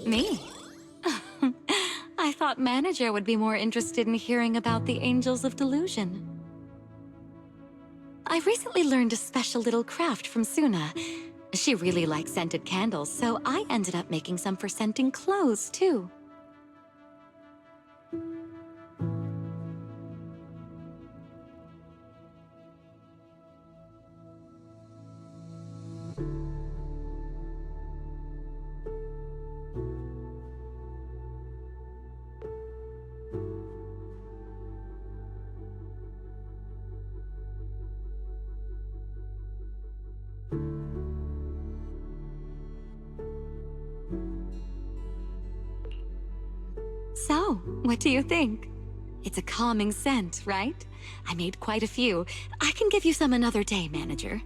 Me? I thought Manager would be more interested in hearing about the Angels of Delusion. I recently learned a special little craft from Suna. She really likes scented candles, so I ended up making some for scenting clothes, too. So, what do you think? It's a calming scent, right? I made quite a few. I can give you some another day, Manager.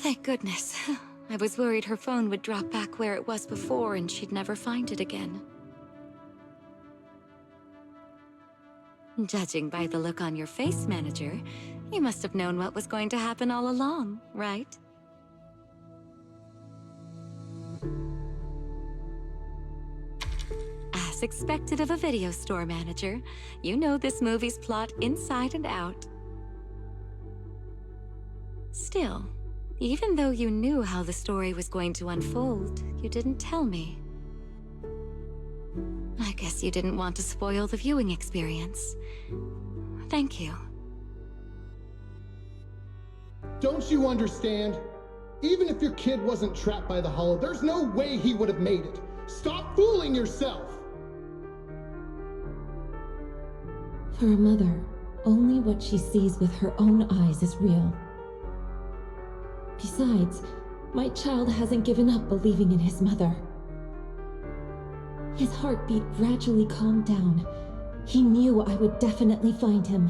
Thank goodness. I was worried her phone would drop back where it was before and she'd never find it again. Judging by the look on your face, Manager, you must have known what was going to happen all along, right? As expected of a video store manager, you know this movie's plot inside and out. Still, even though you knew how the story was going to unfold, you didn't tell me. I guess you didn't want to spoil the viewing experience. Thank you. Don't you understand? Even if your kid wasn't trapped by the hollow, there's no way he would have made it. Stop fooling yourself! For a mother, only what she sees with her own eyes is real. Besides, my child hasn't given up believing in his mother. His heartbeat gradually calmed down. He knew I would definitely find him.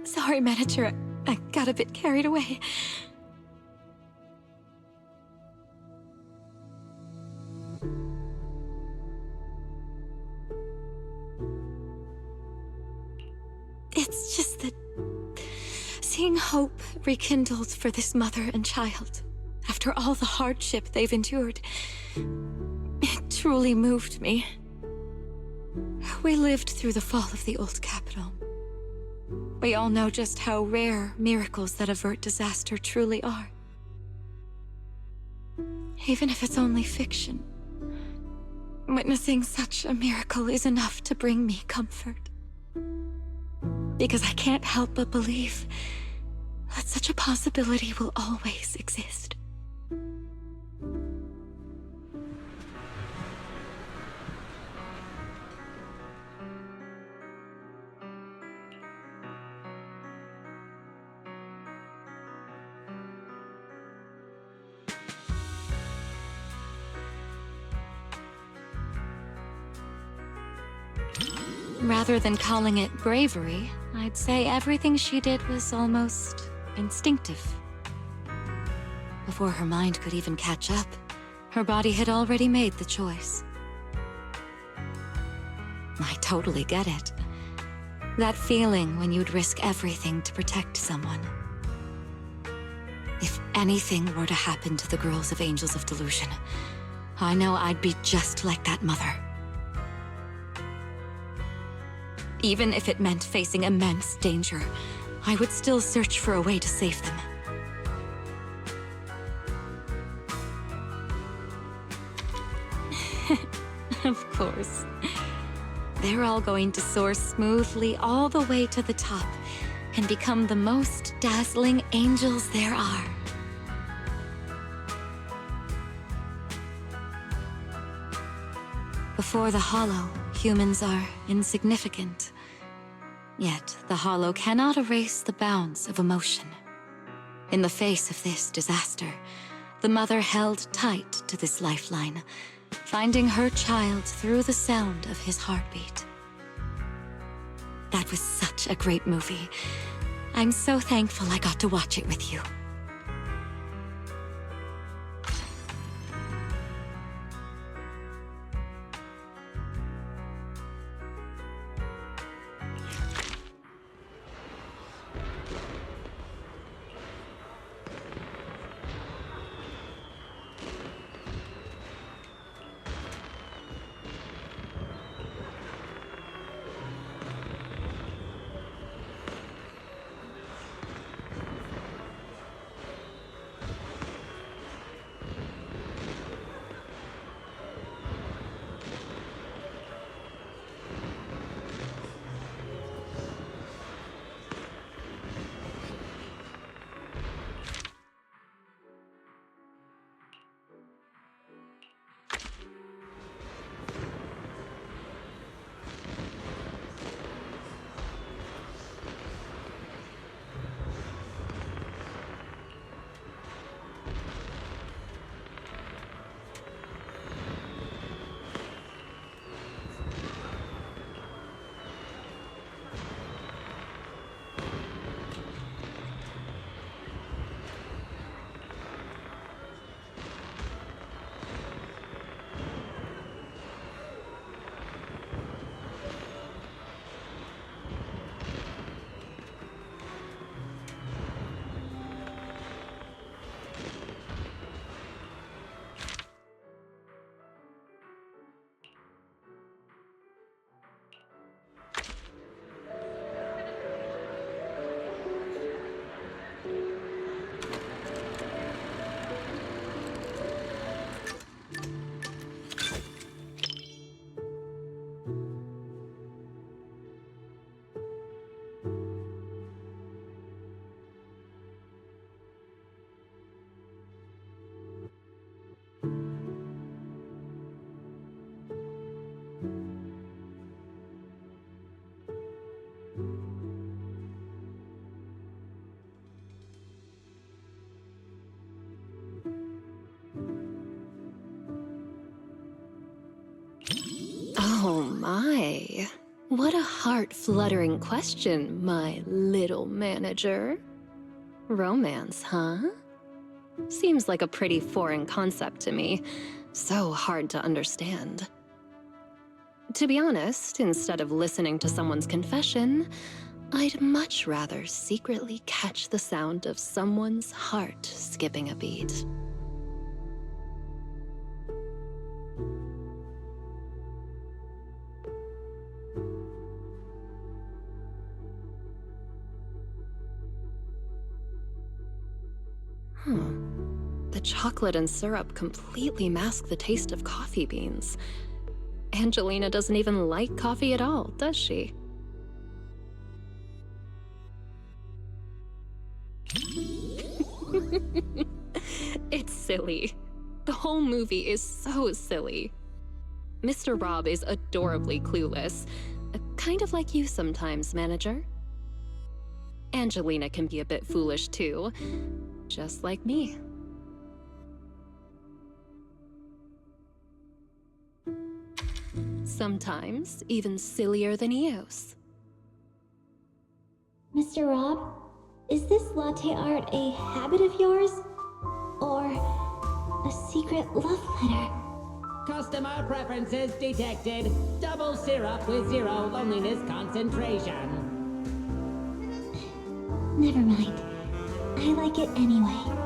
Sorry, Manager. I got a bit carried away. It's just that seeing hope rekindled for this mother and child after after all the hardship they've endured. It truly moved me. We lived through the fall of the old capital. We all know just how rare miracles that avert disaster truly are. Even if it's only fiction, witnessing such a miracle is enough to bring me comfort. Because I can't help but believe that such a possibility will always exist. Rather than calling it bravery, I'd say everything she did was almost instinctive. Before her mind could even catch up, her body had already made the choice. I totally get it. That feeling when you'd risk everything to protect someone. If anything were to happen to the girls of Angels of Delusion, I know I'd be just like that mother. Even if it meant facing immense danger, I would still search for a way to save them. Of course. They're all going to soar smoothly all the way to the top and become the most dazzling angels there are. Before the Hollow, humans are insignificant. Yet, the Hollow cannot erase the bounds of emotion. In the face of this disaster, the mother held tight to this lifeline, finding her child through the sound of his heartbeat. That was such a great movie. I'm so thankful I got to watch it with you. Oh my. What a heart-fluttering question, my little manager. Romance, huh? Seems like a pretty foreign concept to me. So hard to understand. To be honest, instead of listening to someone's confession, I'd much rather secretly catch the sound of someone's heart skipping a beat. The chocolate and syrup completely mask the taste of coffee beans. Angelina doesn't even like coffee at all, does she? It's silly. The whole movie is so silly. Mr. Rob is adorably clueless, kind of like you sometimes, manager. Angelina can be a bit foolish too, just like me. Sometimes even sillier than Eos. Mr. Rob, is this latte art a habit of yours? Or a secret love letter? Customer preferences detected. Double syrup with 0 loneliness concentration. Never mind. I like it anyway.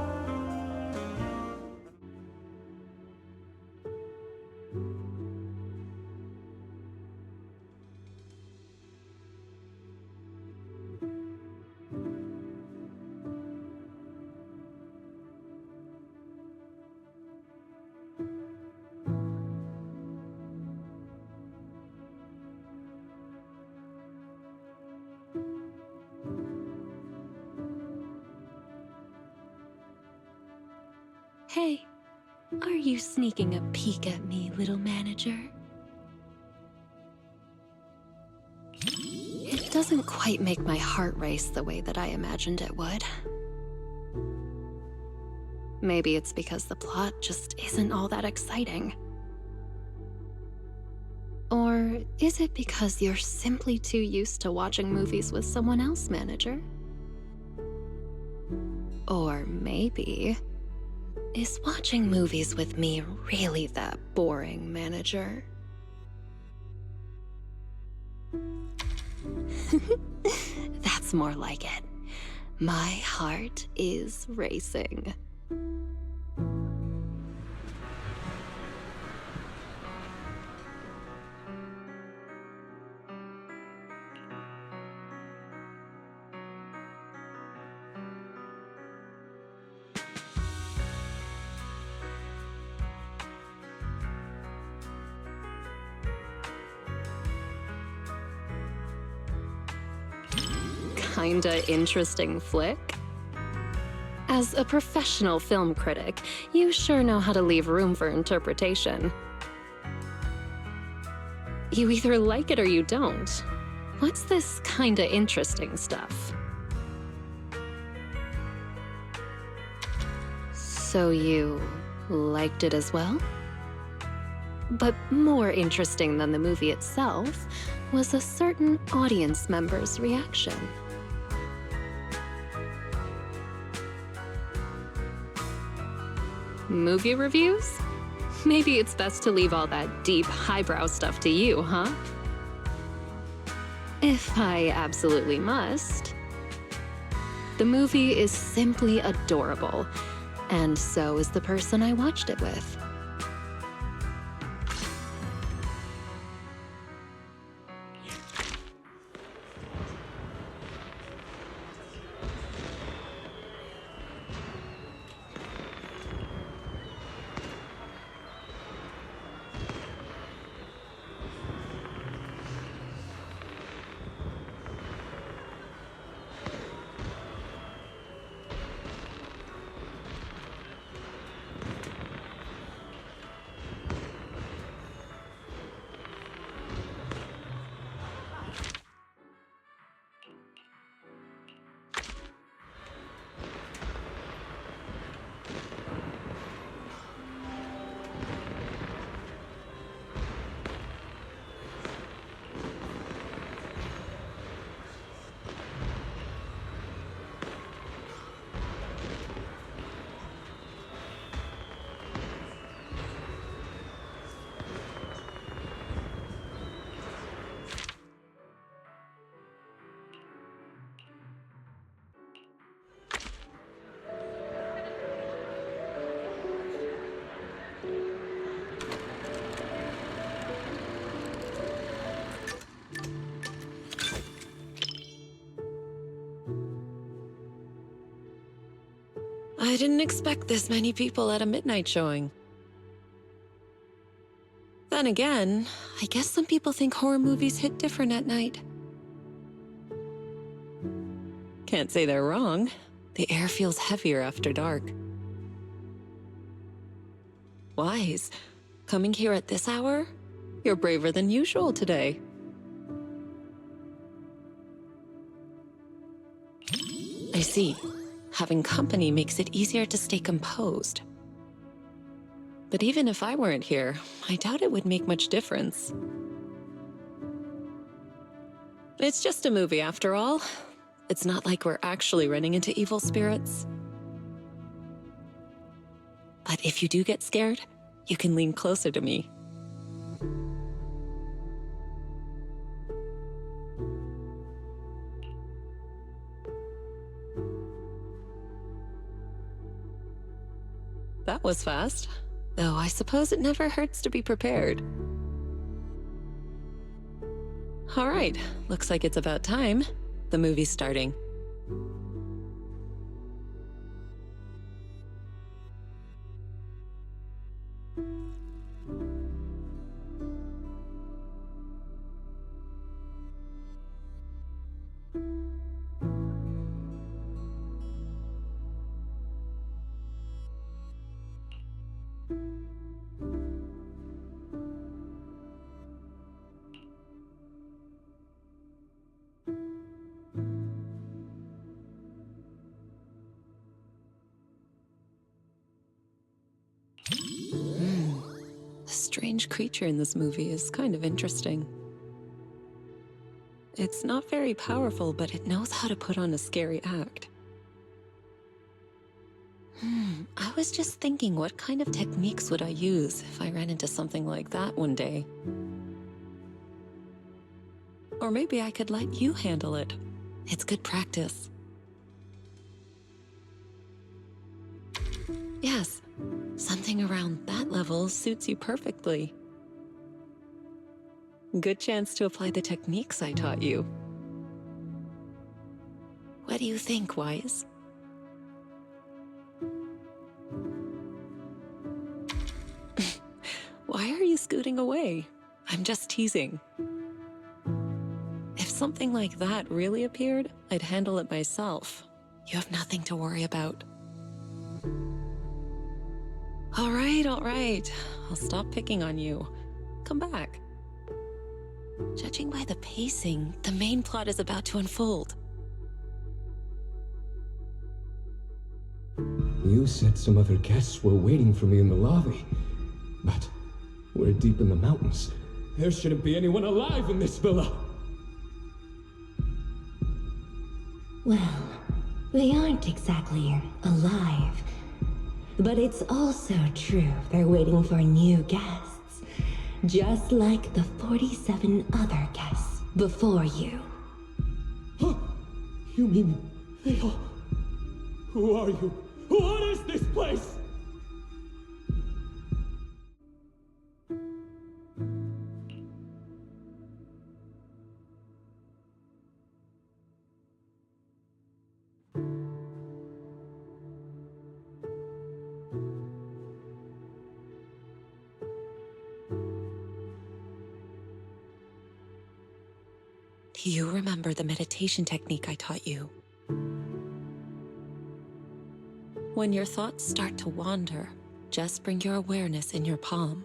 Hey, are you sneaking a peek at me, little manager? It doesn't quite make my heart race the way that I imagined it would. Maybe it's because the plot just isn't all that exciting. Or is it because you're simply too used to watching movies with someone else, manager? Or maybe... is watching movies with me really that boring, manager? That's more like it. My heart is racing. Kinda interesting flick? As a professional film critic, you sure know how to leave room for interpretation. You either like it or you don't. What's this kinda interesting stuff? So you liked it as well? But more interesting than the movie itself was a certain audience member's reaction. Movie reviews? Maybe it's best to leave all that deep, highbrow stuff to you, huh? If I absolutely must. The movie is simply adorable, and so is the person I watched it with. I didn't expect this many people at a midnight showing. Then again, I guess some people think horror movies hit different at night. Can't say they're wrong. The air feels heavier after dark. Wise, coming here at this hour? You're braver than usual today. I see. Having company makes it easier to stay composed. But even if I weren't here, I doubt it would make much difference. It's just a movie after all. It's not like we're actually running into evil spirits. But if you do get scared, you can lean closer to me. That was fast. Though I suppose it never hurts to be prepared. All right, looks like it's about time. The movie's starting. The strange creature in this movie is kind of interesting. It's not very powerful, but it knows how to put on a scary act. I was just thinking, what kind of techniques would I use if I ran into something like that one day? Or maybe I could let you handle it. It's good practice. Yes, something around that level suits you perfectly. Good chance to apply the techniques I taught you. What do you think, Wise? Why are you scooting away? I'm just teasing. If something like that really appeared, I'd handle it myself. You have nothing to worry about. All right. I'll stop picking on you. Come back. Judging by the pacing, the main plot is about to unfold. You said some other guests were waiting for me in the lobby, but we're deep in the mountains. There shouldn't be anyone alive in this villa. Well, they aren't exactly alive. But it's also true they're waiting for new guests. Just like the 47 other guests before you. Huh? You mean they all... Who are you? What is this place? Do you remember the meditation technique I taught you? When your thoughts start to wander, just bring your awareness in your palm.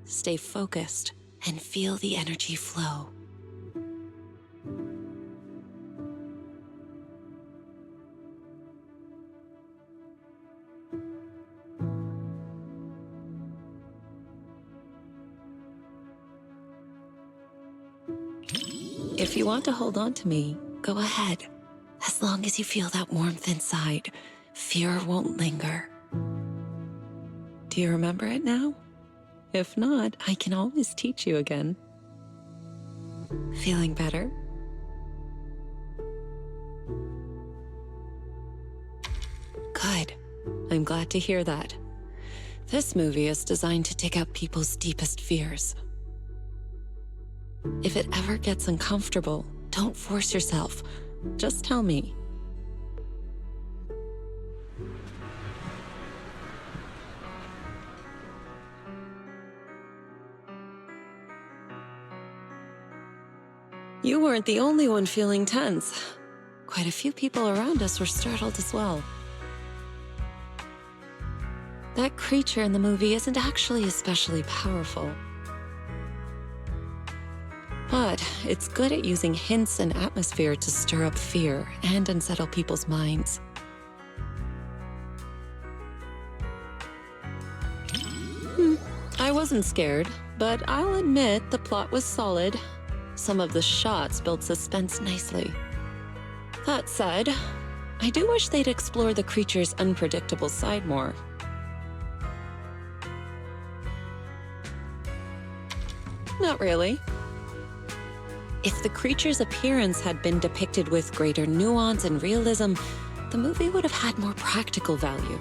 Stay focused and feel the energy flow. If you want to hold on to me, go ahead. As long as you feel that warmth inside, fear won't linger. Do you remember it now? If not, I can always teach you again. Feeling better? Good. I'm glad to hear that. This movie is designed to take out people's deepest fears. If it ever gets uncomfortable, don't force yourself. Just tell me. You weren't the only one feeling tense. Quite a few people around us were startled as well. That creature in the movie isn't actually especially powerful. But it's good at using hints and atmosphere to stir up fear and unsettle people's minds. I wasn't scared, but I'll admit the plot was solid. Some of the shots built suspense nicely. That said, I do wish they'd explore the creature's unpredictable side more. Not really. If the creature's appearance had been depicted with greater nuance and realism, the movie would have had more practical value.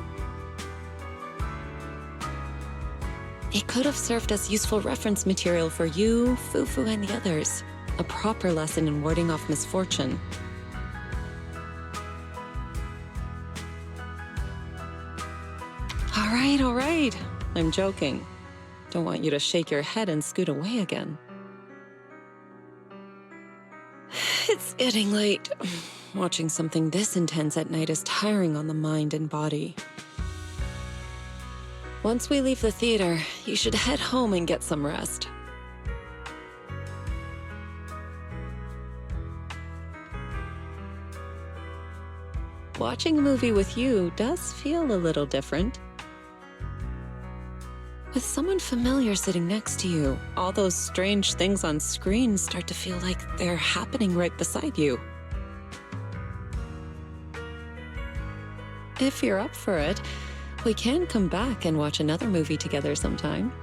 It could have served as useful reference material for you, Fufu, and the others. A proper lesson in warding off misfortune. All right. I'm joking. Don't want you to shake your head and scoot away again. It's getting late. Watching something this intense at night is tiring on the mind and body. Once we leave the theater, you should head home and get some rest. Watching a movie with you does feel a little different. With someone familiar sitting next to you, all those strange things on screen start to feel like they're happening right beside you. If you're up for it, we can come back and watch another movie together sometime.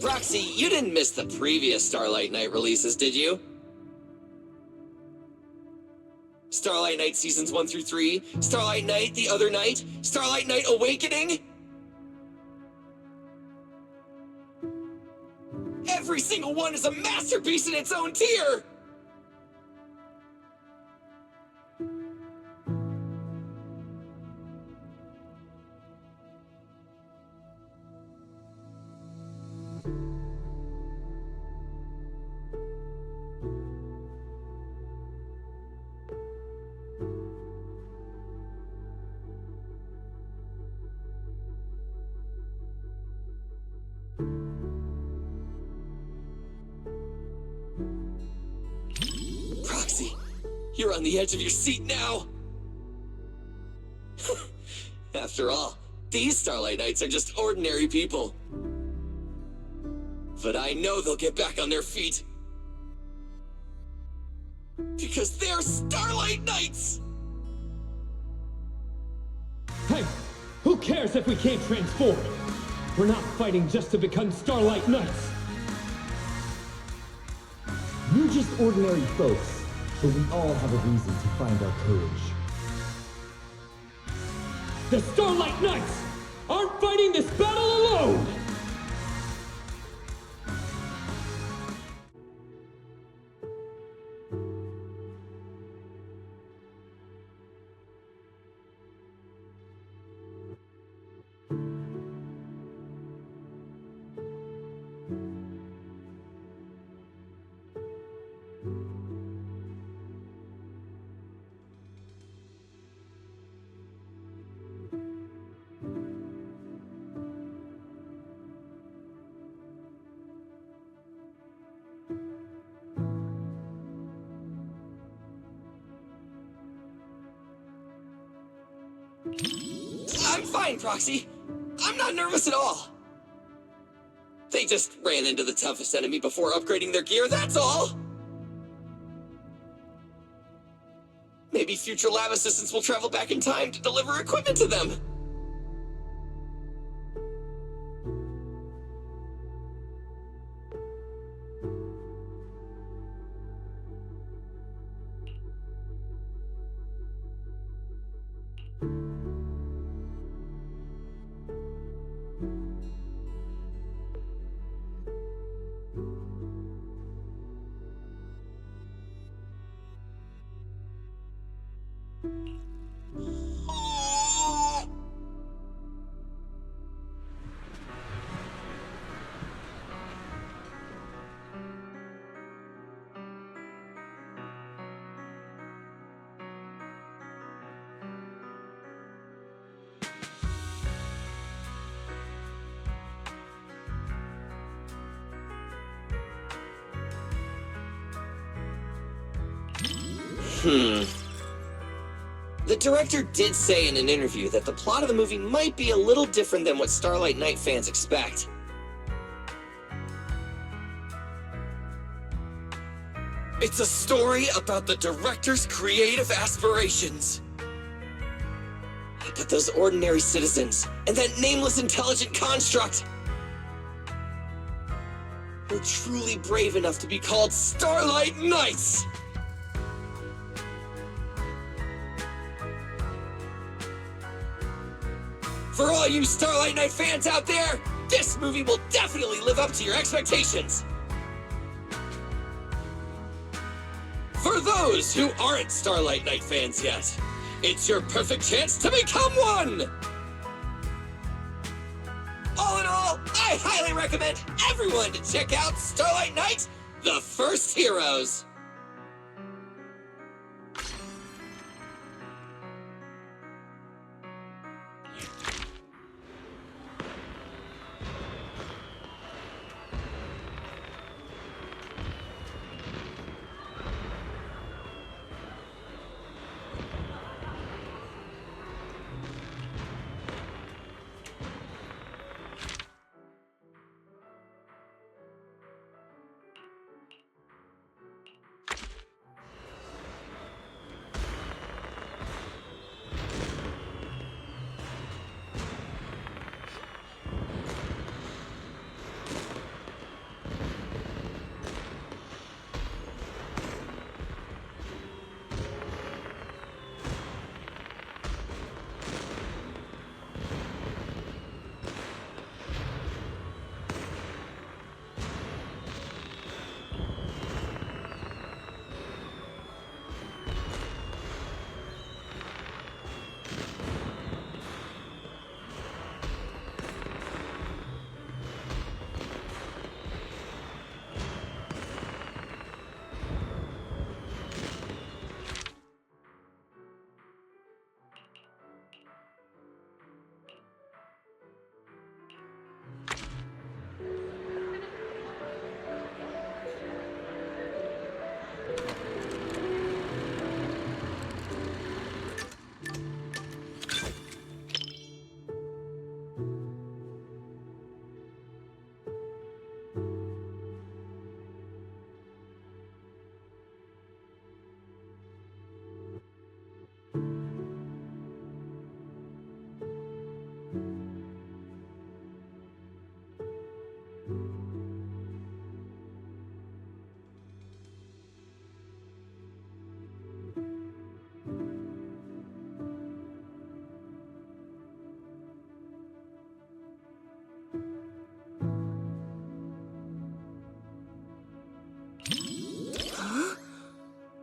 Roxy, you didn't miss the previous Starlight Night releases, did you? Starlight Night Seasons 1 through 3, Starlight Night The Other Night, Starlight Night Awakening? Every single one is a masterpiece in its own tier! You're on the edge of your seat now. After all, these Starlight Knights are just ordinary people. But I know they'll get back on their feet. Because they're Starlight Knights! Hey, who cares if we can't transform? We're not fighting just to become Starlight Knights. You're just ordinary folks, but we all have a reason to find our courage. The Starlight Knights aren't fighting this battle alone! I'm fine, Proxy. I'm not nervous at all. They just ran into the toughest enemy before upgrading their gear, that's all! Maybe future lab assistants will travel back in time to deliver equipment to them. The director did say in an interview that the plot of the movie might be a little different than what Starlight Knight fans expect. It's a story about the director's creative aspirations. But those ordinary citizens, and that nameless intelligent construct, were truly brave enough to be called Starlight Knights! For all you Starlight Knight fans out there, this movie will definitely live up to your expectations! For those who aren't Starlight Knight fans yet, it's your perfect chance to become one! All in all, I highly recommend everyone to check out Starlight Knight, The First Heroes!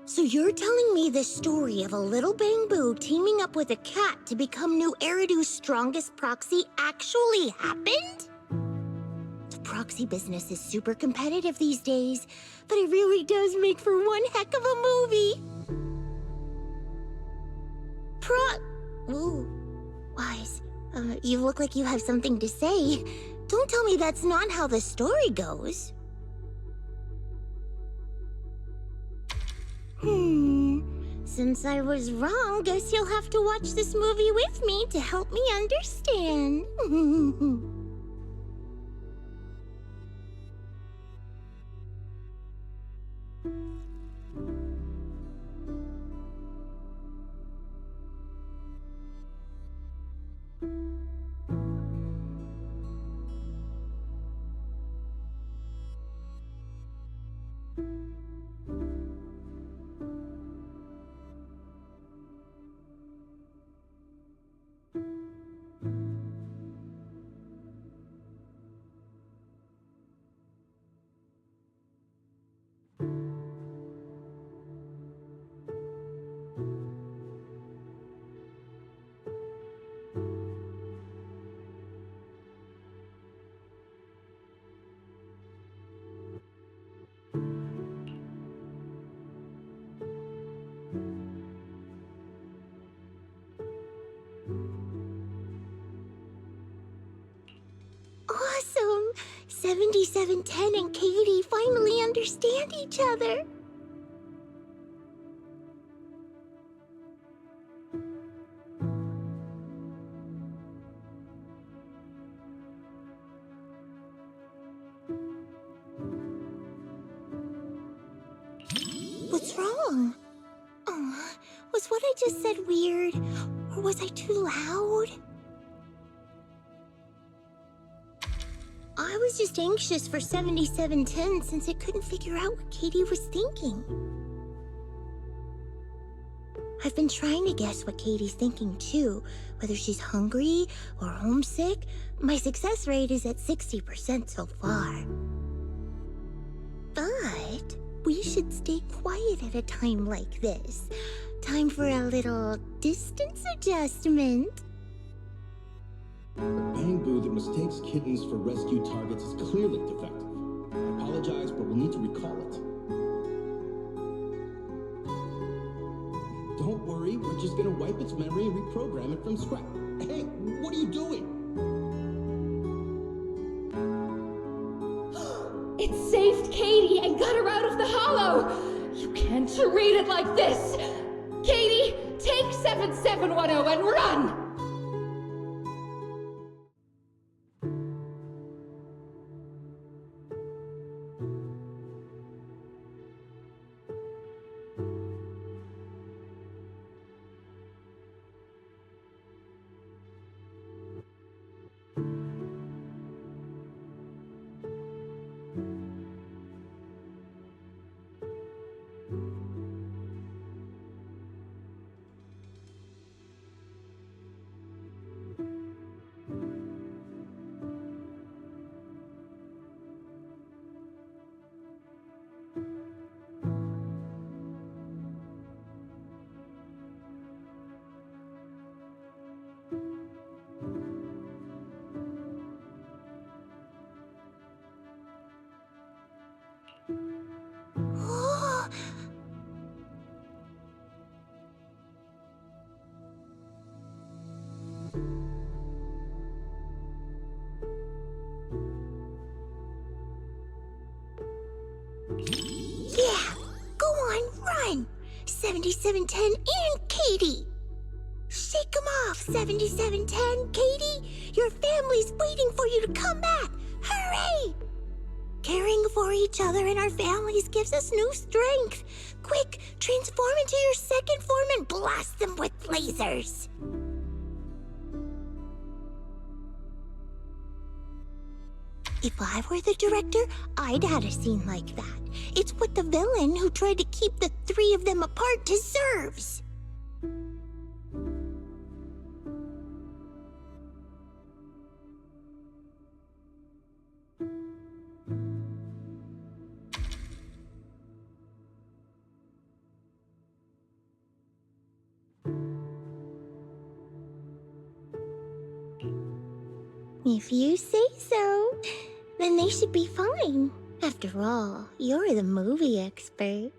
So you're telling me the story of a little Bamboo teaming up with a cat to become new Eridu's strongest proxy actually happened? The proxy business is super competitive these days, but it really does make for one heck of a movie. Ooh, Wise, you look like you have something to say. Don't tell me that's not how the story goes. Since I was wrong, guess you'll have to watch this movie with me to help me understand. Awesome! 7710 and Katie finally understand each other. What's wrong? Was what I just said weird? Or was I too loud? I was just anxious for 7710 since it couldn't figure out what Katie was thinking. I've been trying to guess what Katie's thinking too, whether she's hungry or homesick. My success rate is at 60% so far. But we should stay quiet at a time like this. Time for a little distance adjustment. The Bamboo that mistakes kittens for rescue targets is clearly defective. I apologize, but we'll need to recall it. Don't worry, we're just gonna wipe its memory and reprogram it from scratch. Hey, what are you doing? It saved Katie and got her out of the hollow! You can't read it like this! Katie, take 7710 and run! Yeah, go on, run! 7710 and Katie! Shake 'em off, 7710, Katie! Your family's waiting for you to come back! Hurry! Caring for each other and our families gives us new strength. Quick, transform into your second form and blast them with lasers! If I were the director, I'd add a scene like that. It's what the villain who tried to keep the three of them apart deserves. If you say so, then they should be fine. After all, you're the movie expert.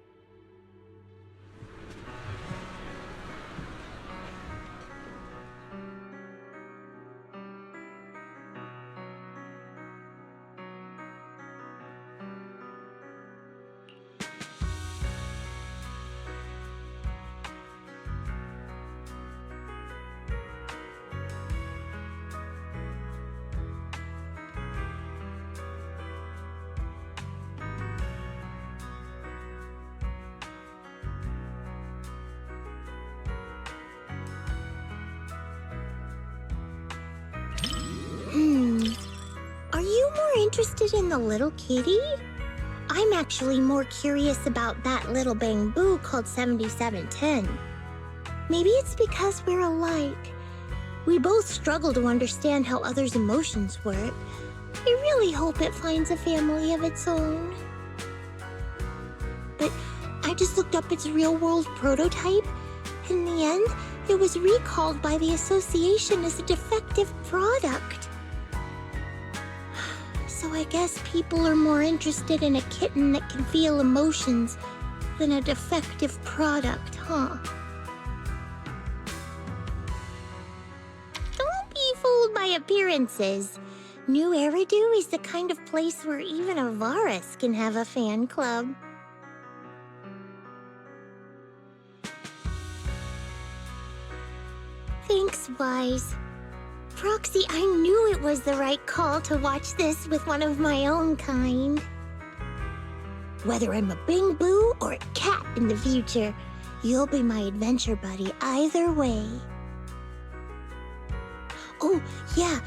Are you more interested in the little kitty? I'm actually more curious about that little bamboo called 7710. Maybe it's because we're alike. We both struggle to understand how others' emotions work. I really hope it finds a family of its own. But I just looked up its real-world prototype. In the end, it was recalled by the association as a defective product. So I guess people are more interested in a kitten that can feel emotions than a defective product, huh? Don't be fooled by appearances. New Eridu is the kind of place where even a Varus can have a fan club. Thanks, Wise. Proxy, I knew it was the right call to watch this with one of my own kind. Whether I'm a bamboo or a cat in the future, you'll be my adventure buddy either way. Oh, yeah,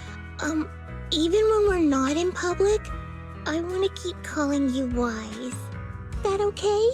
even when we're not in public, I want to keep calling you Wise. That okay?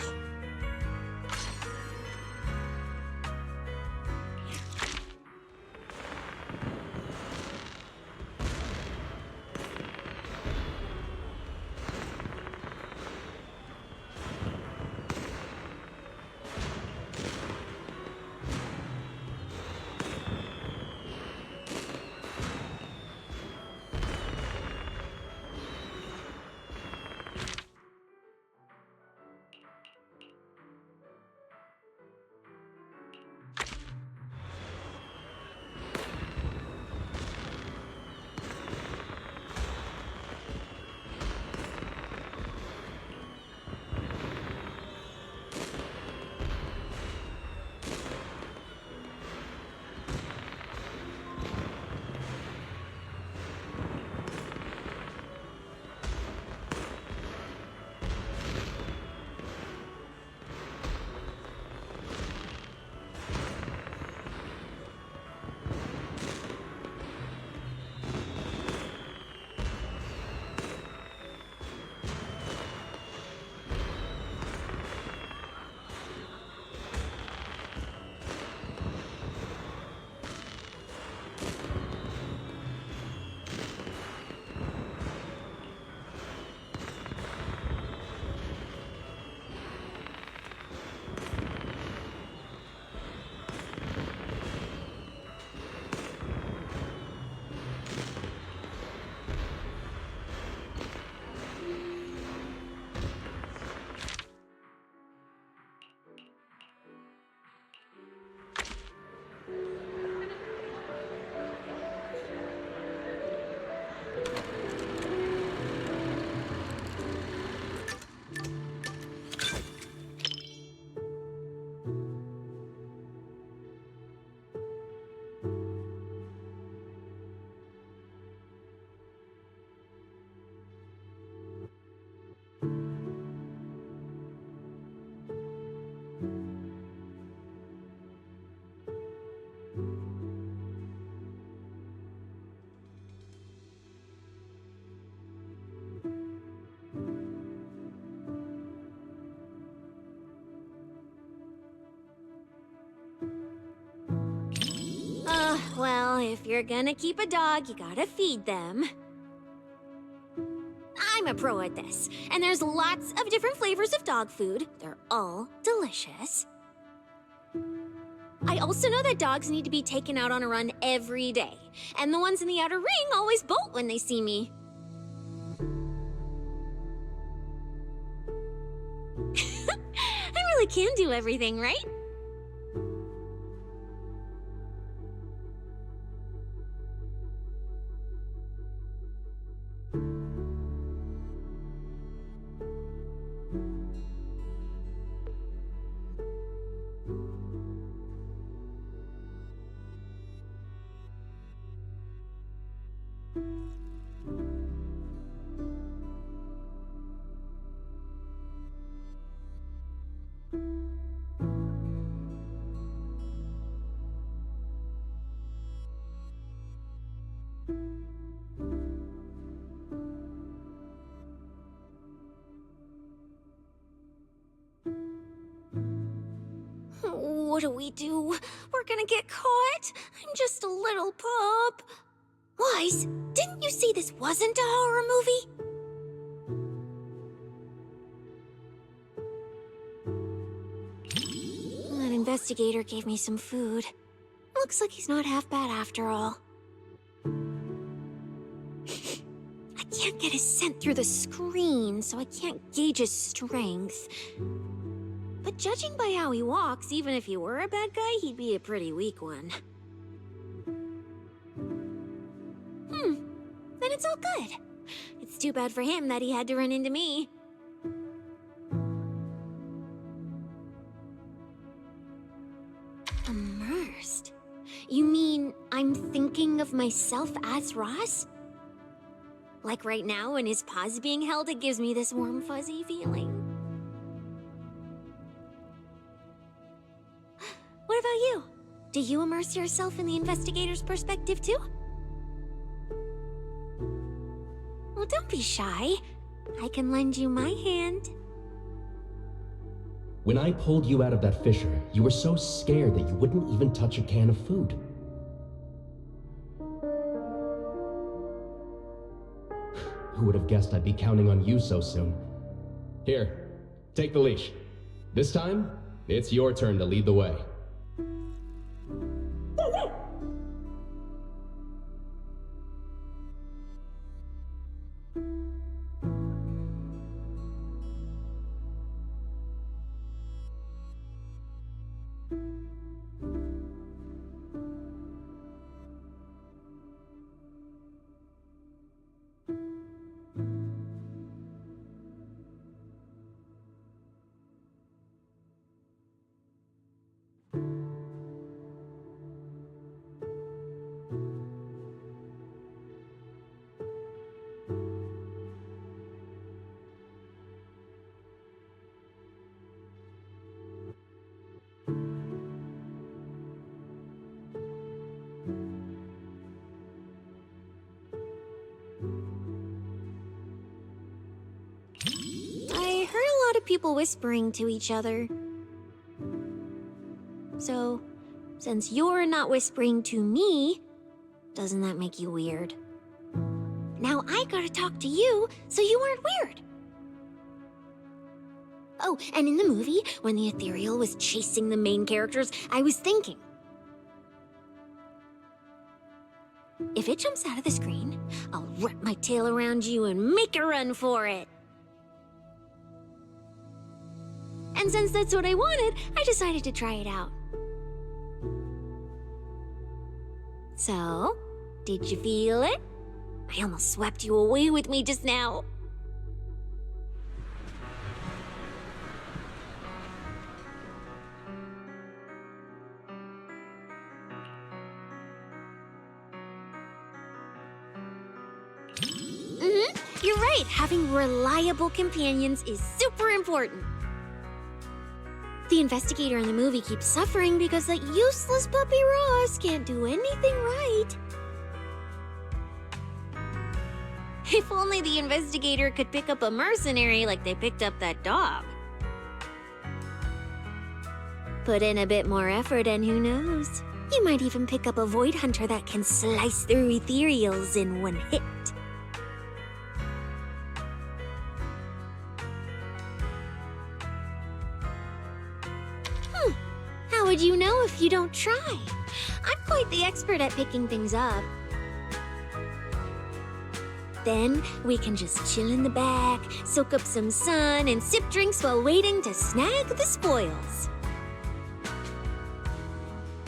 Well, if you're gonna keep a dog, you gotta feed them. I'm a pro at this, and there's lots of different flavors of dog food. They're all delicious. I also know that dogs need to be taken out on a run every day, and the ones in the outer ring always bolt when they see me. I really can do everything, right? What do we do? We're gonna get caught. I'm just a little pup. Wise, didn't you say this wasn't a horror movie? That investigator gave me some food. Looks like he's not half bad after all. I can't get his scent through the screen, so I can't gauge his strength. But judging by how he walks, even if he were a bad guy, he'd be a pretty weak one. Then it's all good. It's too bad for him that he had to run into me. Immersed? You mean I'm thinking of myself as Ross? Like right now, when his paw's being held, it gives me this warm, fuzzy feeling. What about you? Do you immerse yourself in the investigator's perspective too? Well, don't be shy. I can lend you my hand. When I pulled you out of that fissure, you were so scared that you wouldn't even touch a can of food. Who would have guessed I'd be counting on you so soon? Here, take the leash. This time, it's your turn to lead the way. People whispering to each other. So, since you're not whispering to me, doesn't that make you weird? Now I gotta talk to you, so you aren't weird. Oh, and in the movie, when the ethereal was chasing the main characters, I was thinking, if it jumps out of the screen, I'll wrap my tail around you and make a run for it. And since that's what I wanted, I decided to try it out. So, did you feel it? I almost swept you away with me just now. You're right. Having reliable companions is super important. The investigator in the movie keeps suffering because that useless puppy Ross can't do anything right. If only the investigator could pick up a mercenary like they picked up that dog. Put in a bit more effort and who knows? You might even pick up a void hunter that can slice through ethereals in one hit. How would would you know if you don't try? I'm quite the expert at picking things up. Then we can just chill in the back, soak up some sun, and sip drinks while waiting to snag the spoils.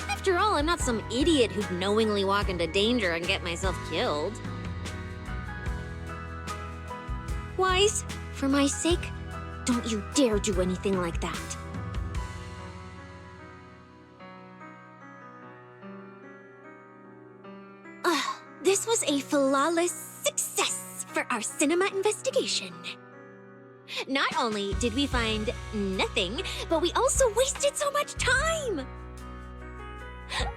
After all, I'm not some idiot who'd knowingly walk into danger and get myself killed. Wise, for my sake, don't you dare do anything like that. This was a flawless success for our cinema investigation. Not only did we find nothing, but we also wasted so much time.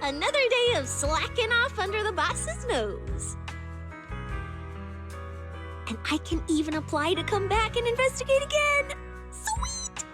Another day of slacking off under the boss's nose. And I can even apply to come back and investigate again. Sweet!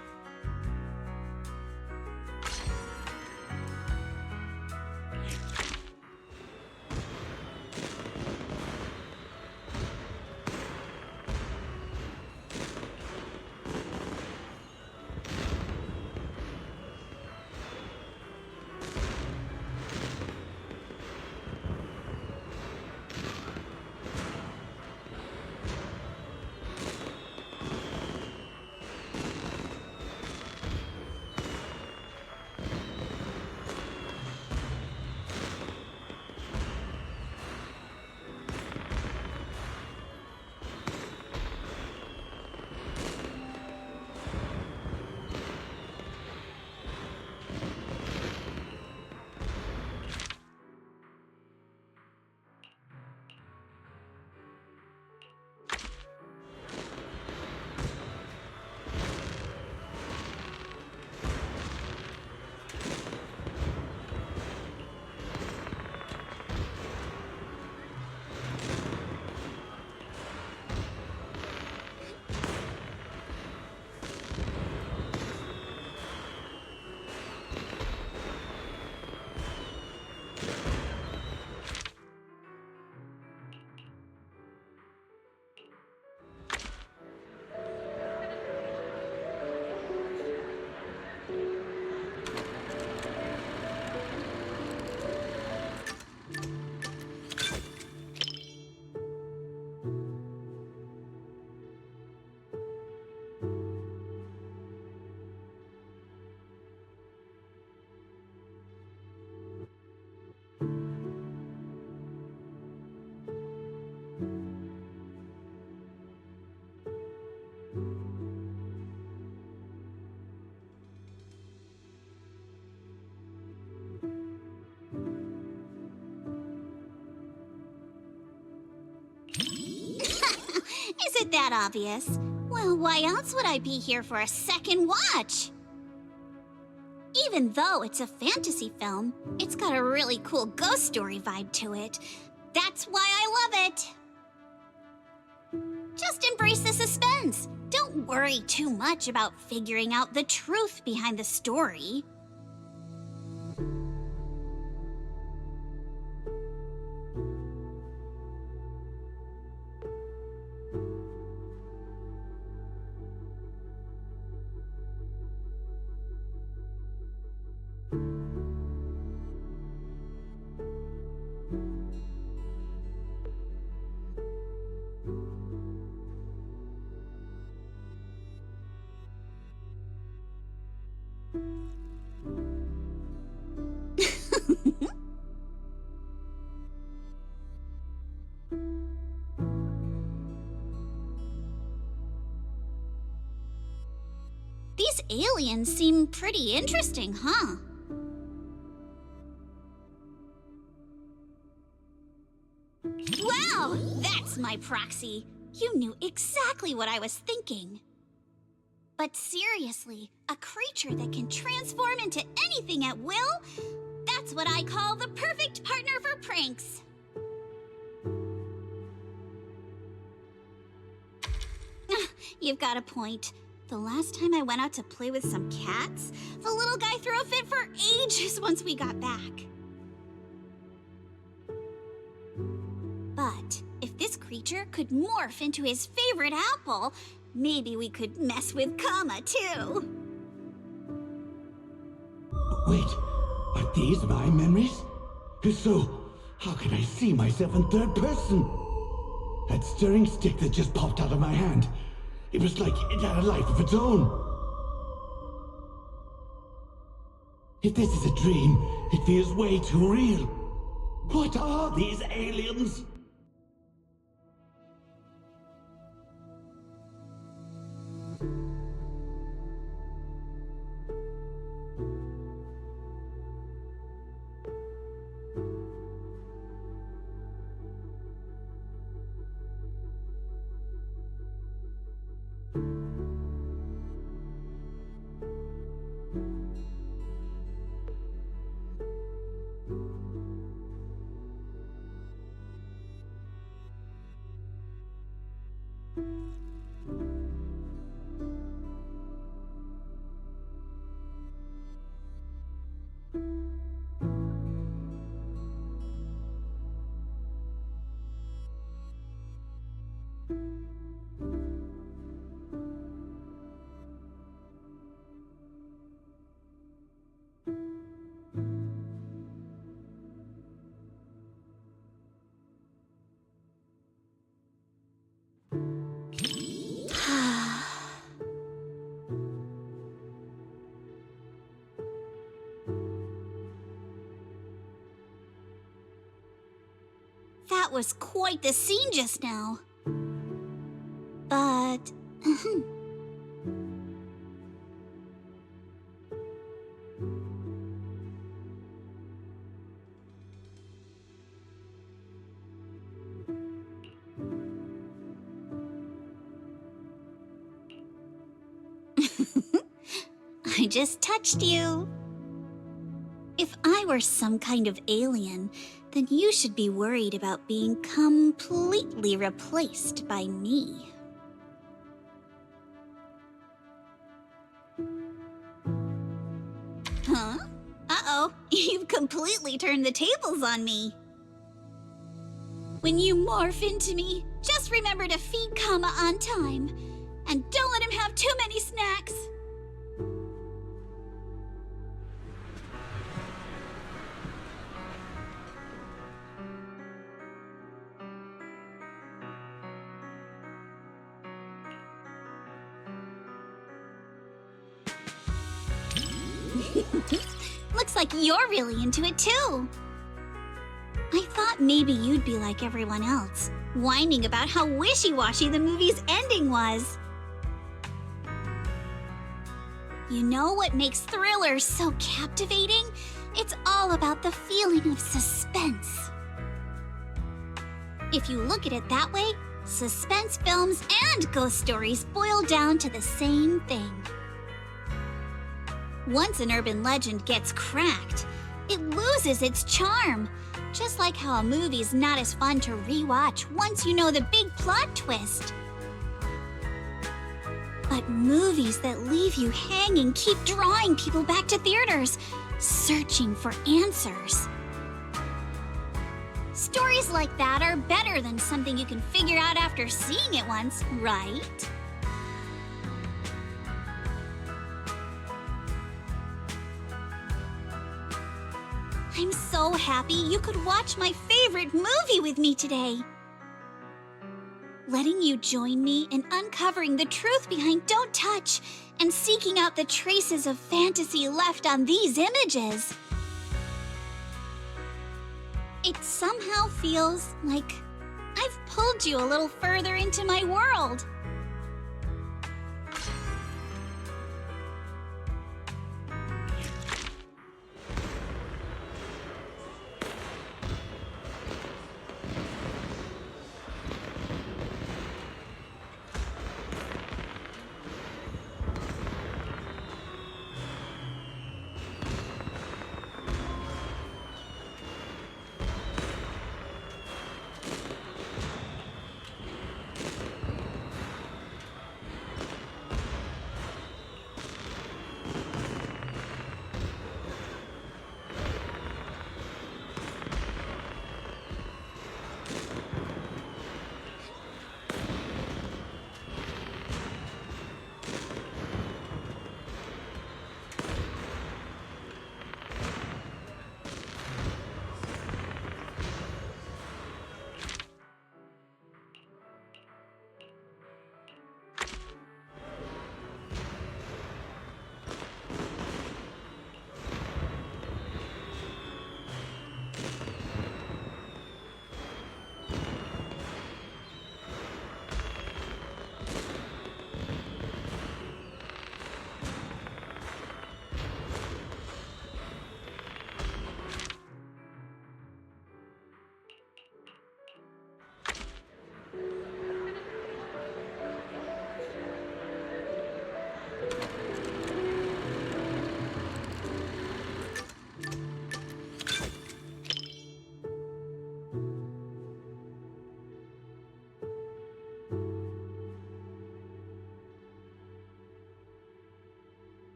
Is it that obvious? Well, why else would I be here for a second watch? Even though it's a fantasy film, it's got a really cool ghost story vibe to it. That's why I love it. Just embrace the suspense. Don't worry too much about figuring out the truth behind the story. These aliens seem pretty interesting, huh? Wow, that's my proxy. You knew exactly what I was thinking. But seriously, a creature that can transform into anything at will? That's what I call the perfect partner for pranks. You've got a point. The last time I went out to play with some cats, the little guy threw a fit for ages once we got back. But if this creature could morph into his favorite apple, maybe we could mess with Kama too. Wait. these my memories? If so, how can I see myself in third person? That stirring stick that just popped out of my hand, it was like it had a life of its own. If this is a dream, it feels way too real. What are these aliens? That was quite the scene just now. But... I just touched you. If I were some kind of alien, then you should be worried about being completely replaced by me. Huh? Uh-oh, you've completely turned the tables on me. When you morph into me, just remember to feed Kama on time. And don't let him have too many snacks. Looks like you're really into it too. I thought maybe you'd be like everyone else, whining about how wishy-washy the movie's ending was. You know what makes thrillers so captivating? It's all about the feeling of suspense. If you look at it that way, suspense films and ghost stories boil down to the same thing. Once an urban legend gets cracked, it loses its charm. Just like how a movie's not as fun to rewatch once you know the big plot twist. But movies that leave you hanging keep drawing people back to theaters, searching for answers. Stories like that are better than something you can figure out after seeing it once, right? I'm so happy you could watch my favorite movie with me today. Letting you join me in uncovering the truth behind Don't Touch and seeking out the traces of fantasy left on these images. It somehow feels like I've pulled you a little further into my world.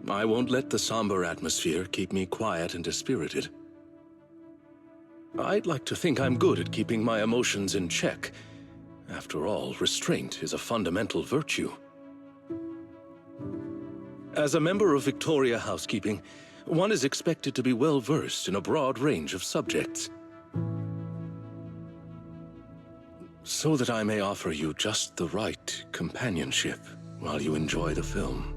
I won't let the somber atmosphere keep me quiet and dispirited. I'd like to think I'm good at keeping my emotions in check. After all, restraint is a fundamental virtue. As a member of Victoria Housekeeping, one is expected to be well-versed in a broad range of subjects. So that I may offer you just the right companionship while you enjoy the film.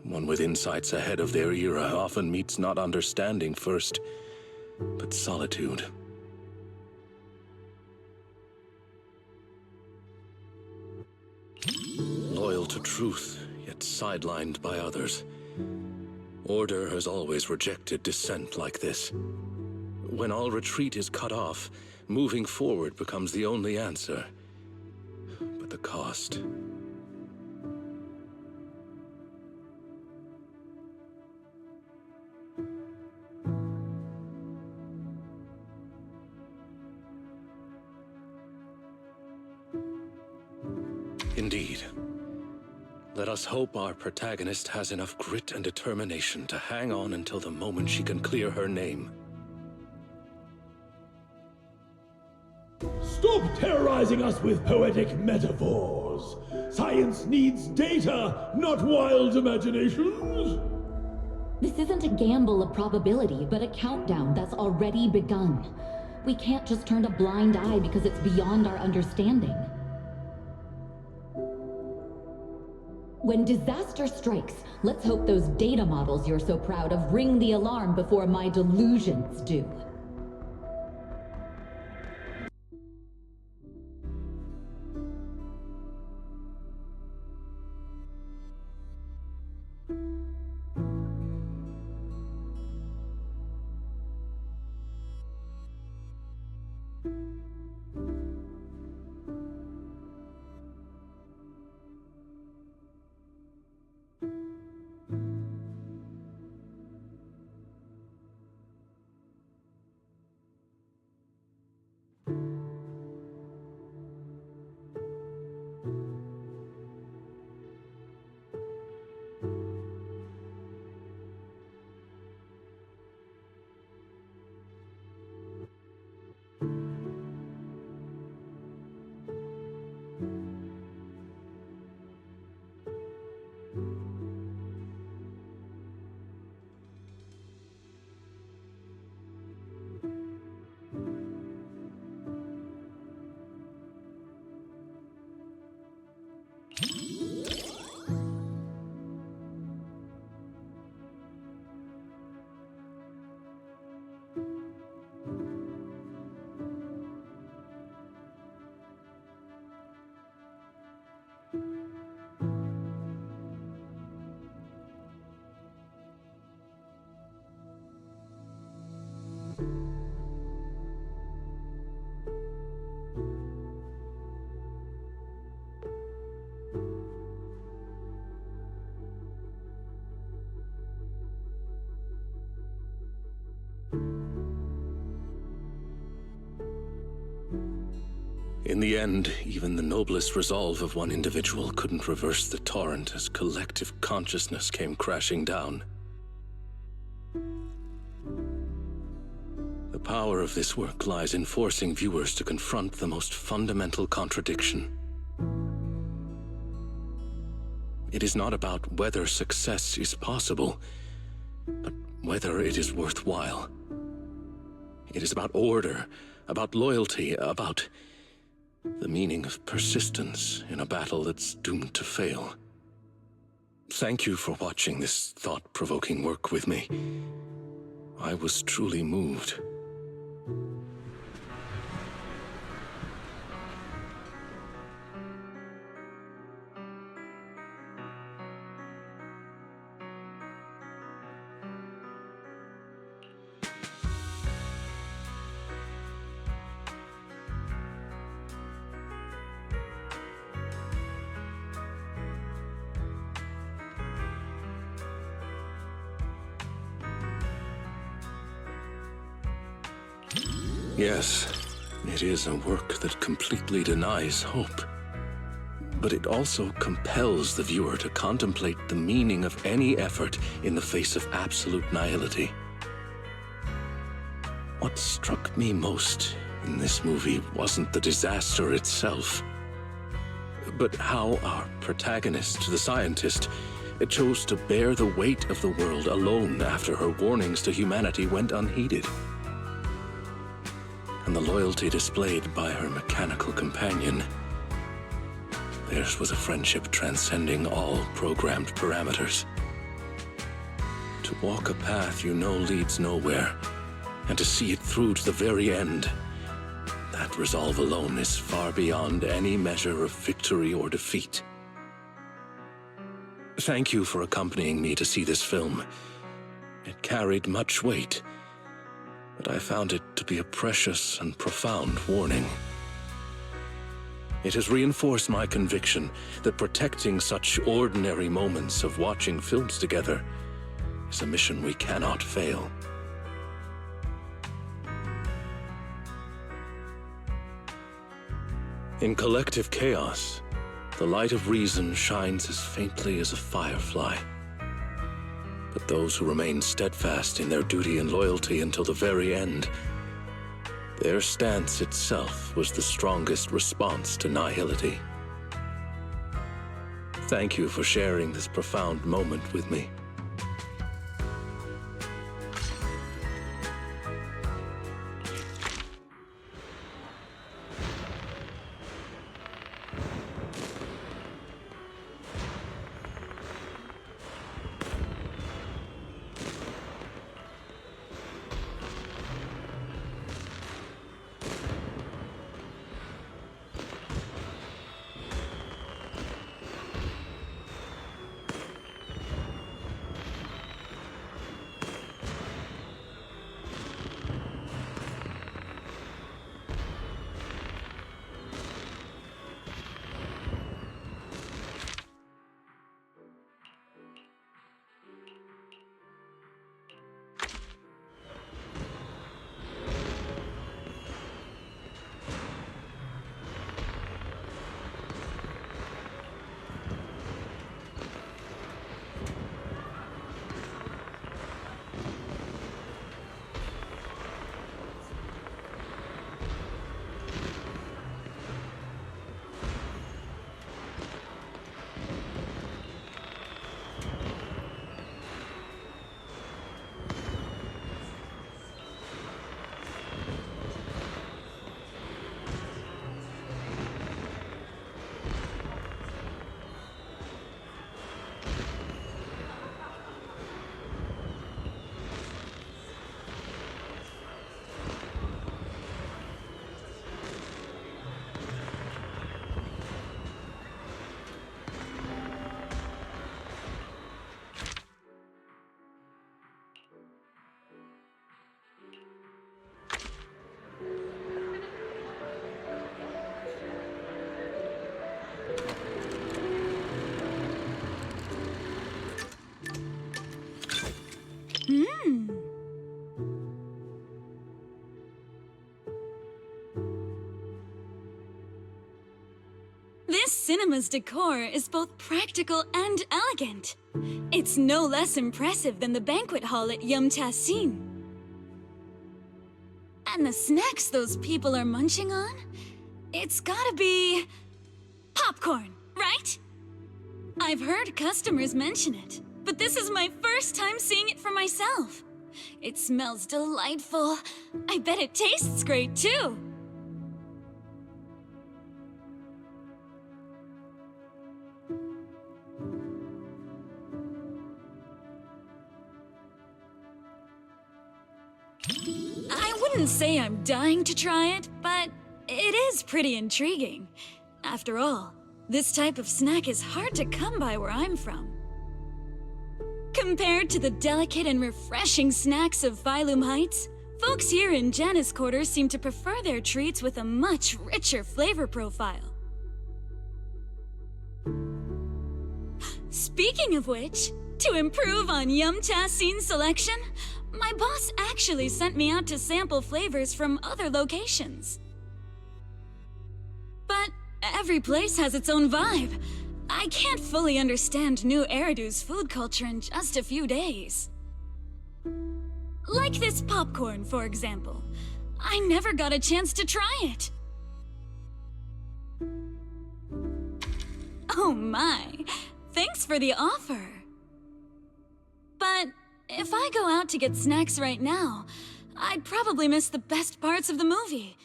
One with insights ahead of their era often meets not understanding first, but solitude. Loyal to truth, yet sidelined by others. Order has always rejected dissent like this. When all retreat is cut off, moving forward becomes the only answer. But the cost... Indeed. Let us hope our protagonist has enough grit and determination to hang on until the moment she can clear her name. Stop terrorizing us with poetic metaphors! Science needs data, not wild imaginations! This isn't a gamble of probability, but a countdown that's already begun. We can't just turn a blind eye because it's beyond our understanding. When disaster strikes, let's hope those data models you're so proud of ring the alarm before my delusions do. In the end, even the noblest resolve of one individual couldn't reverse the torrent as collective consciousness came crashing down. The power of this work lies in forcing viewers to confront the most fundamental contradiction. It is not about whether success is possible, but whether it is worthwhile. It is about order, about loyalty, about the meaning of persistence in a battle that's doomed to fail. Thank you for watching this thought-provoking work with me. I was truly moved. Yes, it is a work that completely denies hope. But it also compels the viewer to contemplate the meaning of any effort in the face of absolute nihility. What struck me most in this movie wasn't the disaster itself, but how our protagonist, the scientist, chose to bear the weight of the world alone after her warnings to humanity went unheeded. And the loyalty displayed by her mechanical companion. Theirs was a friendship transcending all programmed parameters. To walk a path you know leads nowhere, and to see it through to the very end, that resolve alone is far beyond any measure of victory or defeat. Thank you for accompanying me to see this film. It carried much weight, but I found it to be a precious and profound warning. It has reinforced my conviction that protecting such ordinary moments of watching films together is a mission we cannot fail. In collective chaos, the light of reason shines as faintly as a firefly. But those who remain steadfast in their duty and loyalty until the very end, their stance itself was the strongest response to nihility. Thank you for sharing this profound moment with me. This cinema's decor is both practical and elegant. It's no less impressive than the banquet hall at Yum Tassin. And the snacks those people are munching on? It's gotta be popcorn, right? I've heard customers mention it, but this is my first time seeing it for myself. It smells delightful. I bet it tastes great, too. I wouldn't say I'm dying to try it, but it is pretty intriguing. After all, this type of snack is hard to come by where I'm from. Compared to the delicate and refreshing snacks of Phylum Heights, folks here in Janus Quarters seem to prefer their treats with a much richer flavor profile. Speaking of which, to improve on Yum Cha Scene selection, my boss actually sent me out to sample flavors from other locations. But every place has its own vibe. I can't fully understand New Eridu's food culture in just a few days. Like this popcorn, for example. I never got a chance to try it. Oh my, thanks for the offer. But if I go out to get snacks right now, I'd probably miss the best parts of the movie.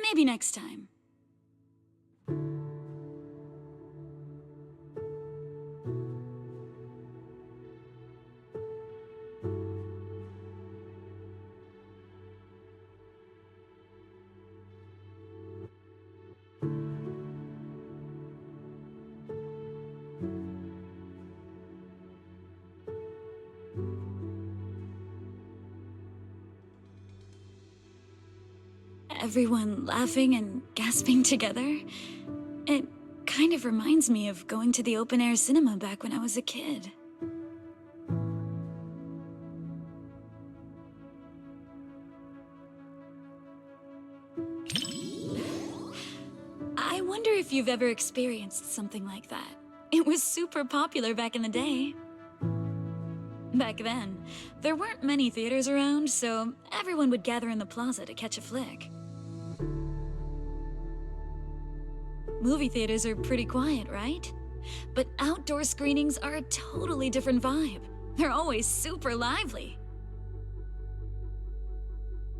Maybe next time. Everyone laughing and gasping together. It kind of reminds me of going to the open-air cinema back when I was a kid. I wonder if you've ever experienced something like that. It was super popular back in the day. Back then, there weren't many theaters around, so everyone would gather in the plaza to catch a flick. Movie theaters are pretty quiet, right? But outdoor screenings are a totally different vibe. They're always super lively.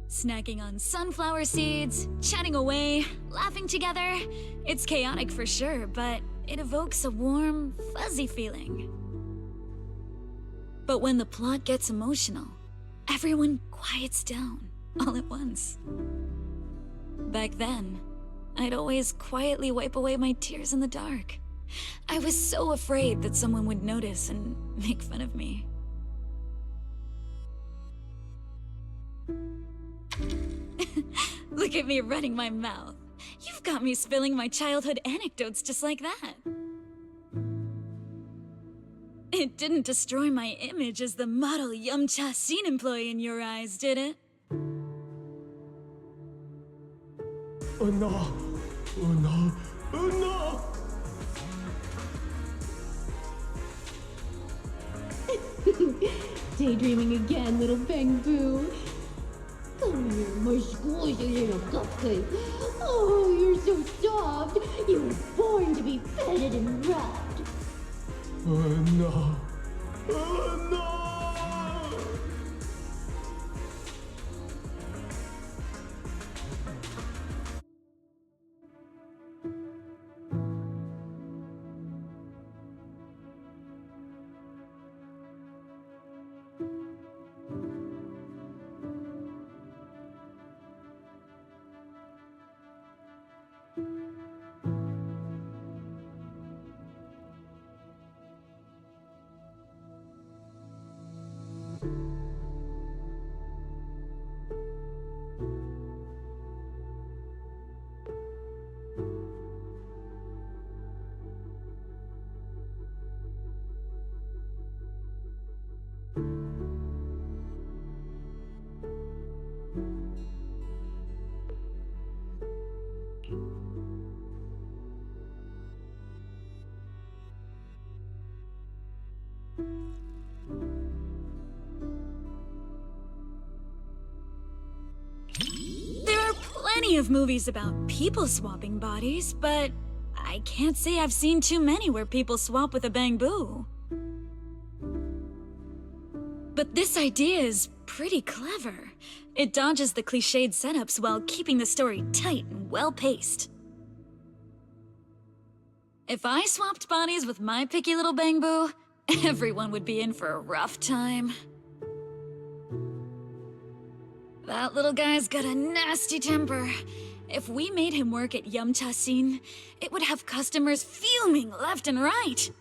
Snacking on sunflower seeds, chatting away, laughing together. It's chaotic for sure, but it evokes a warm, fuzzy feeling. But when the plot gets emotional, everyone quiets down all at once. Back then, I'd always quietly wipe away my tears in the dark. I was so afraid that someone would notice and make fun of me. Look at me running my mouth. You've got me spilling my childhood anecdotes just like that. It didn't destroy my image as the model Yum Cha Scene employee in your eyes, did it? Oh no! Oh no! Oh no! Daydreaming again, little Bang Boo. Come here, my squishy little cupcake. Oh, you're so soft. You were born to be petted and rubbed. Oh no! Oh no! Plenty of movies about people swapping bodies, but I can't say I've seen too many where people swap with a Bang Boo. But this idea is pretty clever. It dodges the cliched setups while keeping the story tight and well-paced. If I swapped bodies with my picky little Bangbu, everyone would be in for a rough time. That little guy's got a nasty temper. If we made him work at Yumcha Scene, it would have customers fuming left and right.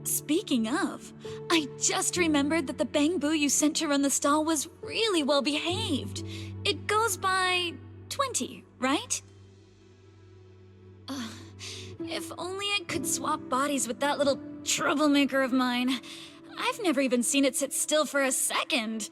Speaking of, I just remembered that the Bangbu you sent to run the stall was really well behaved. It goes by 20, right? If only I could swap bodies with that little troublemaker of mine. I've never even seen it sit still for a second.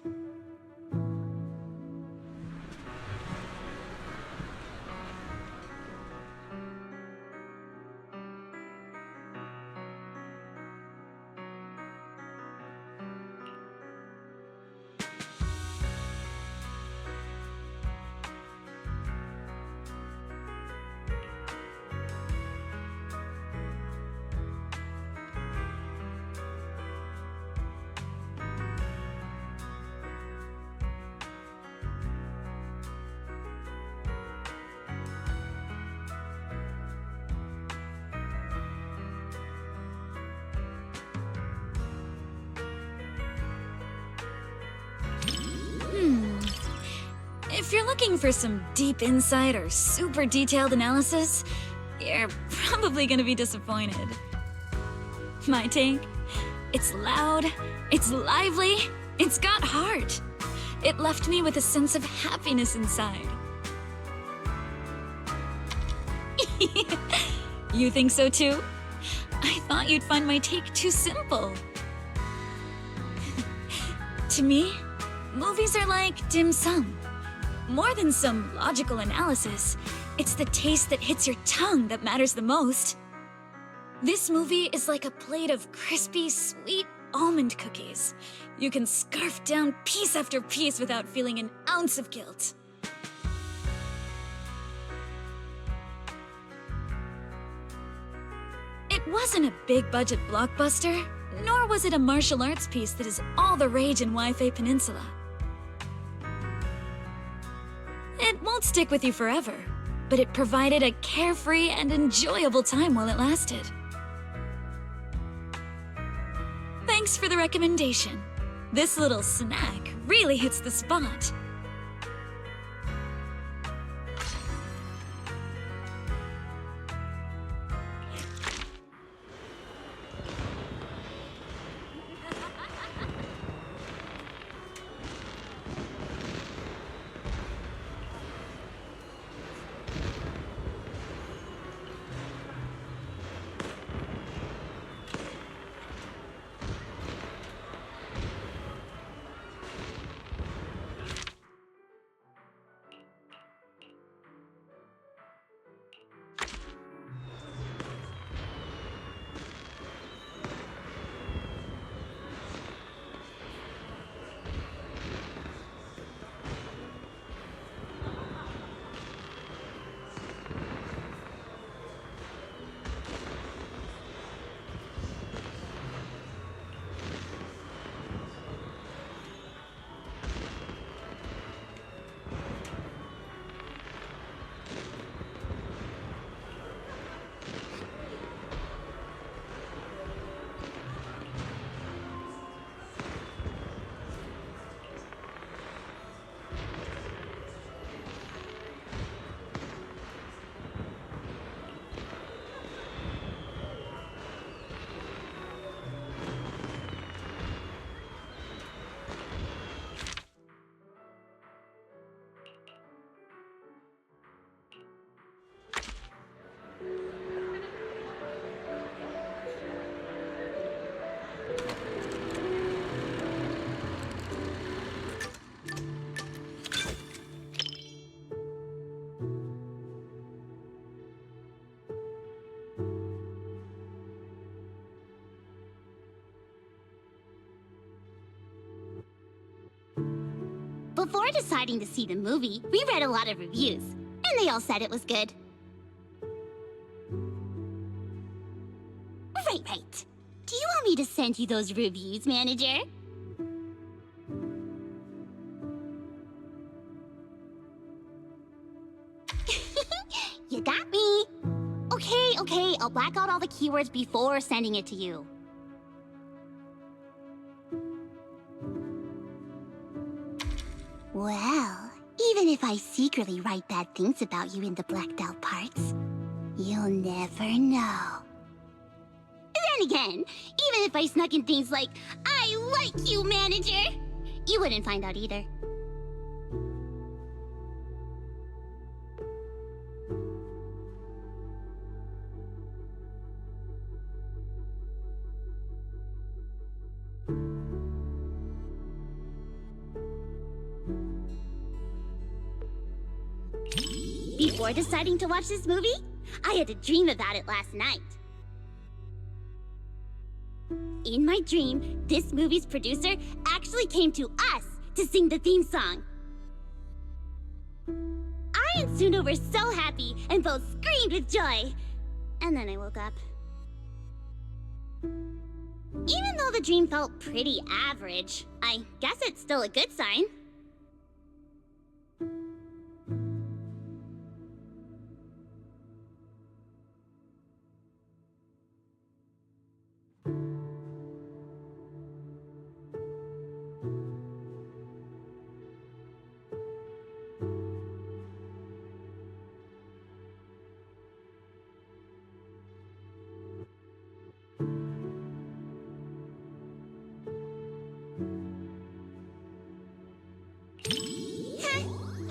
If you're looking for some deep insight or super detailed analysis, you're probably gonna be disappointed. My take? It's loud, it's lively, it's got heart. It left me with a sense of happiness inside. You think so too? I thought you'd find my take too simple. To me, movies are like dim sum. More than some logical analysis, it's the taste that hits your tongue that matters the most. This movie is like a plate of crispy, sweet almond cookies. You can scarf down piece after piece without feeling an ounce of guilt. It wasn't a big-budget blockbuster, nor was it a martial arts piece that is all the rage in Wi-Fi Peninsula. It won't stick with you forever, but it provided a carefree and enjoyable time while it lasted. Thanks for the recommendation. This little snack really hits the spot. Before deciding to see the movie, we read a lot of reviews, and they all said it was good. Right. Do you want me to send you those reviews, manager? You got me. Okay, I'll black out all the keywords before sending it to you. Well, even if I secretly write bad things about you in the blacked out parts, you'll never know. Then again, even if I snuck in things like, I like you, manager, you wouldn't find out either. Before deciding to watch this movie, I had a dream about it last night. In my dream, this movie's producer actually came to us to sing the theme song. I and Suno were so happy and both screamed with joy. And then I woke up. Even though the dream felt pretty average, I guess it's still a good sign.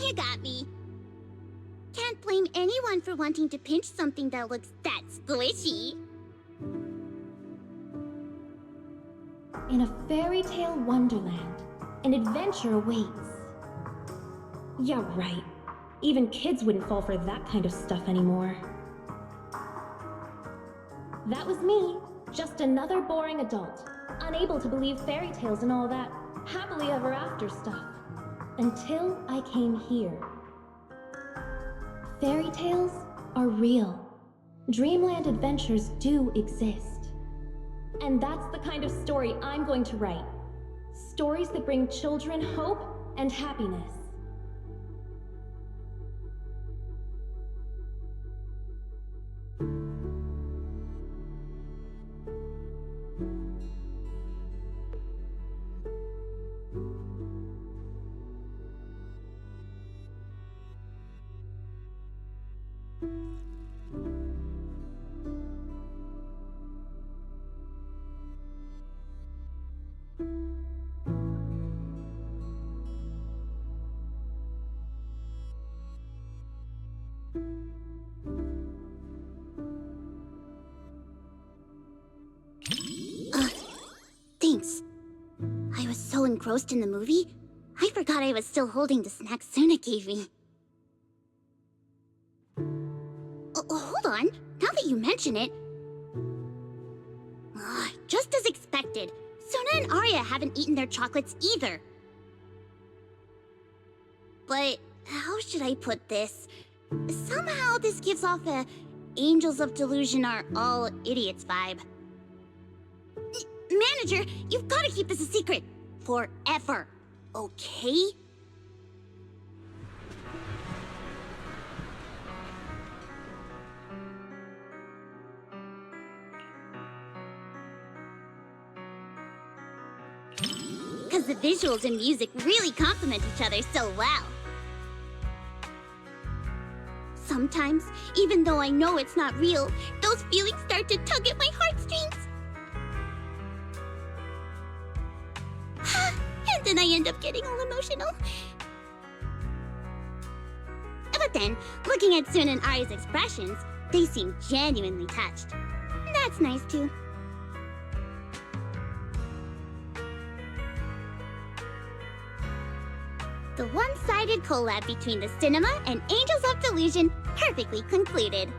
You got me. Can't blame anyone for wanting to pinch something that looks that squishy. In a fairy tale wonderland, an adventure awaits. Yeah, right. Even kids wouldn't fall for that kind of stuff anymore. That was me, just another boring adult, unable to believe fairy tales and all that happily ever after stuff. Until I came here. Fairy tales are real. Dreamland adventures do exist. And that's the kind of story I'm going to write. Stories that bring children hope and happiness. Thanks. I was so engrossed in the movie, I forgot I was still holding the snack Suna gave me. Hold on. Now that you mention it... just as expected, Suna and Arya haven't eaten their chocolates either. But how should I put this? Somehow this gives off a Angels of Delusion are all idiots vibe. Manager, you've got to keep this a secret. Forever. Okay? Because the visuals and music really complement each other so well. Sometimes, even though I know it's not real, those feelings start to tug at my heartstrings. And then I end up getting all emotional. But then, looking at Sun and Arya's expressions, they seem genuinely touched. That's nice too. The one-sided collab between the cinema and Angels of Delusion perfectly concluded.